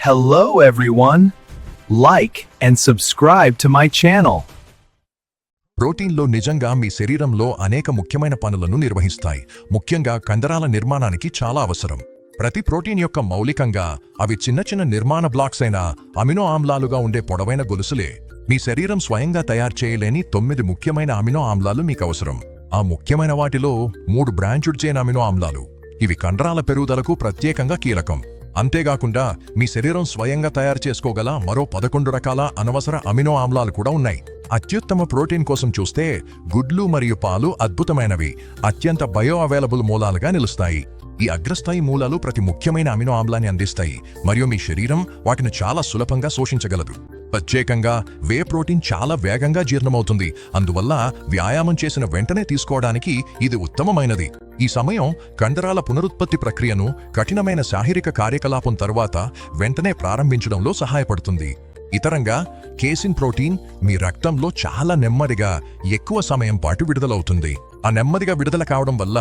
Hello everyone. Like and subscribe to my channel. ప్రోటీన్లో నిజంగా మీ శరీరంలో అనేక ముఖ్యమైన పనులను నిర్వహిస్తాయి. ముఖ్యంగా కండరాల నిర్మాణానికి చాలా అవసరం. ప్రతి ప్రోటీన్ యొక్క మౌలికంగా అవి చిన్న చిన్న నిర్మాణ బ్లాక్స్ అయిన అమినో ఆమ్లాలుగా ఉండే పొడవైన గొలుసులే. మీ శరీరం స్వయంగా తయారు చేయలేని 9 ముఖ్యమైన అమినో ఆమ్లాలు మీకు అవసరం. ఆ ముఖ్యమైన వాటిలో 3 బ్రాంచ్డ్ చైన్ అమినో ఆమ్లాలు. ఇవి కండరాల పెరుగుదలకు ప్రత్యేకంగా కీలకం. అంతేకాకుండా మీ శరీరం స్వయంగా తయారు చేసుకోగల మరో 11 రకాల అనవసర అమినో ఆమ్లాలు కూడా ఉన్నాయి. అత్యుత్తమ ప్రోటీన్ కోసం చూస్తే గుడ్లు మరియు పాలు అద్భుతమైనవి, అత్యంత బయో అవైలబుల్ మూలాలుగా నిలుస్తాయి. ఈ అగ్రస్థాయి మూలాలు ప్రతి ముఖ్యమైన అమినో ఆమ్లాన్ని అందిస్తాయి మరియు మీ శరీరం వాటిని చాలా సులభంగా శోషించగలదు. ప్రత్యేకంగా వే ప్రోటీన్ చాలా వేగంగా జీర్ణమవుతుంది, అందువల్ల వ్యాయామం చేసిన వెంటనే తీసుకోవడానికి ఇది ఉత్తమమైనది. ఈ సమయం కండరాల పునరుత్పత్తి ప్రక్రియను కఠినమైన శారీరక కార్యకలాపం తరువాత వెంటనే ప్రారంభించడంలో సహాయపడుతుంది. ఇతరంగా కేసిన్ ప్రోటీన్ మీ రక్తంలో చాలా నెమ్మదిగా ఎక్కువ సమయం పాటు విడుదలవుతుంది. ఆ నెమ్మదిగా విడుదల కావడం వల్ల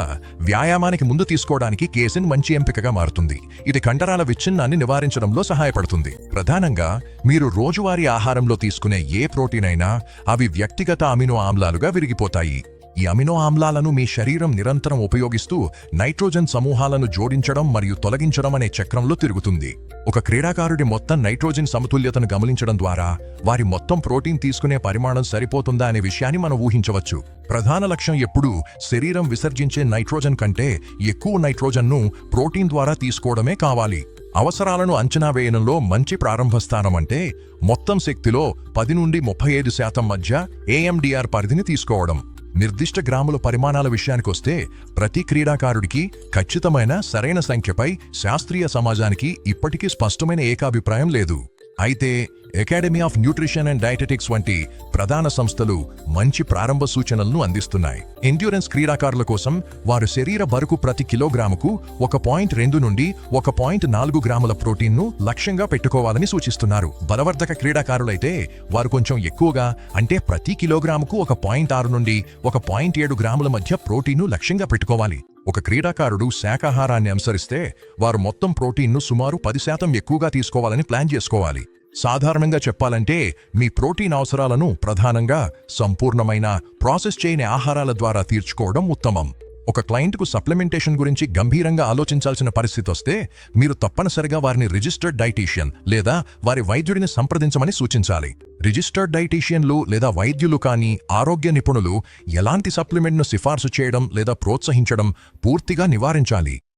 వ్యాయామానికి ముందు తీసుకోవడానికి కేసిన్ మంచి ఎంపికగా మారుతుంది. ఇది కండరాల విచ్ఛిన్నాన్ని నివారించడంలో సహాయపడుతుంది. ప్రధానంగా మీరు రోజువారీ ఆహారంలో తీసుకునే ఏ ప్రోటీన్ అయినా అవి వ్యక్తిగత అమినో ఆమ్లాలుగా విరిగిపోతాయి. ఈ అమినో ఆమ్లాలను మీ శరీరం నిరంతరం ఉపయోగిస్తూ నైట్రోజన్ సమూహాలను జోడించడం మరియు తొలగించడం అనే చక్రంలో తిరుగుతుంది. ఒక క్రీడాకారుడి మొత్తం నైట్రోజన్ సమతుల్యతను గమనించడం ద్వారా వారి మొత్తం ప్రోటీన్ తీసుకునే పరిమాణం సరిపోతుందా అనే విషయాన్ని మనం ఊహించవచ్చు. ప్రధాన లక్ష్యం ఎప్పుడూ శరీరం విసర్జించే నైట్రోజన్ కంటే ఎక్కువ నైట్రోజన్ను ప్రోటీన్ ద్వారా తీసుకోవడమే కావాలి. అవసరాలను అంచనా వేయడంలో మంచి ప్రారంభ స్థానం అంటే మొత్తం శక్తిలో 10 నుండి 35% మధ్య ఏఎండిఆర్ పరిధిని తీసుకోవడం. నిర్దిష్ట గ్రాముల పరిమాణాల విషయానికొస్తే ప్రతి క్రీడాకారుడికి ఖచ్చితమైన సరైన సంఖ్యపై శాస్త్రీయ సమాజానికి ఇప్పటికీ స్పష్టమైన ఏకాభిప్రాయం లేదు. అయితే academy of nutrition and dietetics వంటి ప్రధాన సంస్థలు మంచి ప్రారంభ సూచనలను అందిస్తున్నాయి. ఎండ్యూరెన్స్ క్రీడాకారుల కోసం వారు శరీర బరుకు ప్రతి కిలోగ్రాముకు 1.2 నుండి 1.4 గ్రాముల ప్రోటీన్ను లక్ష్యంగా పెట్టుకోవాలని సూచిస్తున్నారు. బలవర్ధక క్రీడాకారులైతే వారు కొంచెం ఎక్కువగా, అంటే ప్రతి కిలోగ్రాముకు 1.6 నుండి 1.7 గ్రాముల మధ్య ప్రోటీన్ను లక్ష్యంగా పెట్టుకోవాలి. ఒక క్రీడాకారుడు శాకాహారాన్ని అనుసరిస్తే వారు మొత్తం ప్రోటీన్ను సుమారు 10% ఎక్కువగా తీసుకోవాలని ప్లాన్ చేసుకోవాలి. సాధారణంగా చెప్పాలంటే మీ ప్రోటీన్ అవసరాలను ప్రధానంగా సంపూర్ణమైన ప్రాసెస్ చేయని ఆహారాల ద్వారా తీర్చుకోవడం ఉత్తమం. ఒక క్లయింట్కు సప్లిమెంటేషన్ గురించి గంభీరంగా ఆలోచించాల్సిన పరిస్థితి వస్తే మీరు తప్పనిసరిగా వారిని రిజిస్టర్డ్ డైటీషియన్ లేదా వారి వైద్యుడిని సంప్రదించమని సూచించాలి. రిజిస్టర్డ్ డైటీషియన్లు లేదా వైద్యులు కానీ ఆరోగ్య నిపుణులు ఎలాంటి సప్లిమెంట్ను సిఫార్సు చేయడం లేదా ప్రోత్సహించడం పూర్తిగా నివారించాలి.